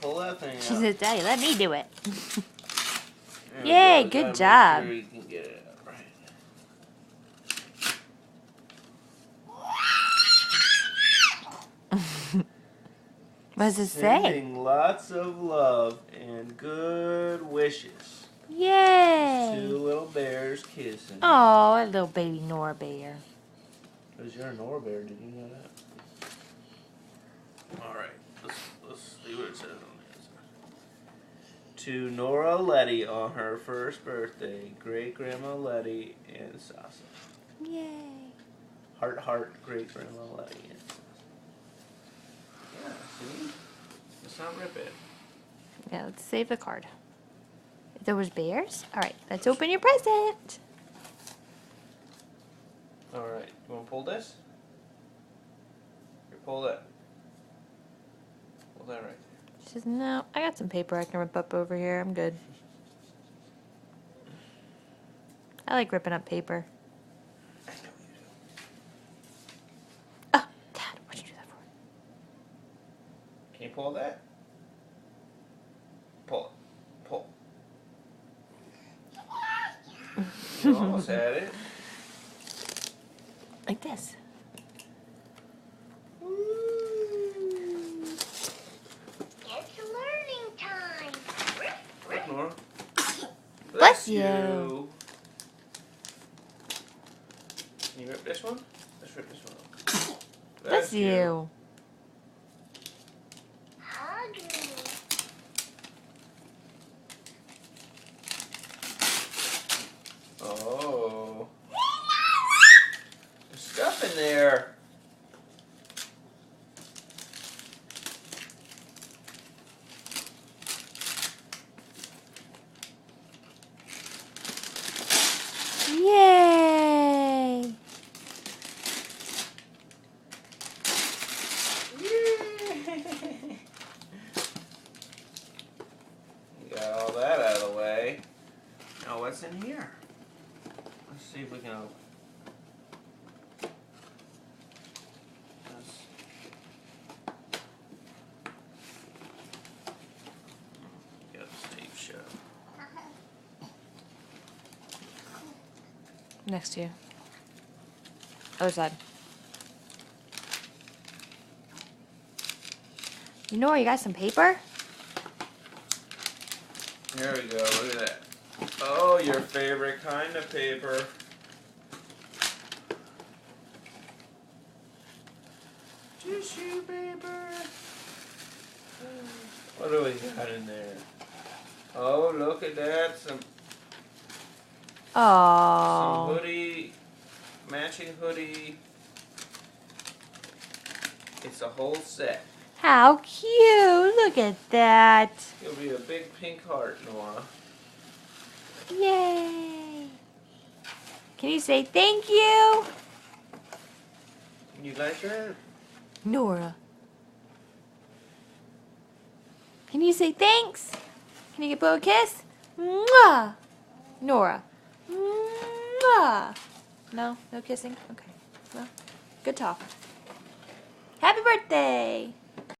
pull that thing out. She said, Daddy, let me do it. There we Yay, go. good Gotta job. Make sure you can get it out right. What does it say? Sending lots of love and good wishes. Yay. Two little bears kissing. Oh, a little baby Nora bear. Because you're a Nora bear, did you know that? Alright, let's see what it says on this. To Nora Letty on her first birthday, Great Grandma Letty and Sasa. Yay. Heart, heart, Great Grandma Letty and Sasa. Yeah, see? Let's not rip it. Yeah, let's save the card. There was bears? Alright, let's open your present. Alright, you want to pull this? Here, pull that. Pull that right there. She says, no, I got some paper I can rip up over here. I'm good. I like ripping up paper. I know you do. Oh, Dad, what'd you do that for? Can you pull that? Pull it. Pull. You almost had it. Like this. It's learning time. Look, Nora. Bless you. Can you rip this one? Let's rip this one up. Bless you. Hug me. Oh. There's stuff in there. Yay. You got all that out of the way. Now what's in here? Let's see if we can open. Got this tape shut. Next to you. Other side. You know where you got some paper? There we go, look at that. Oh, your favorite kind of paper. Tissue paper. What do we got in there? Oh, look at that. Some Oh. hoodie, matching hoodie. It's a whole set. How cute. Look at that. It'll be a big pink heart, Nora. Yay. Can you say thank you? You like that? Nora. Can you say thanks? Can you blow a kiss? Mwah. Nora. Mwah. No? No kissing? Okay. Well, good talk. Happy birthday!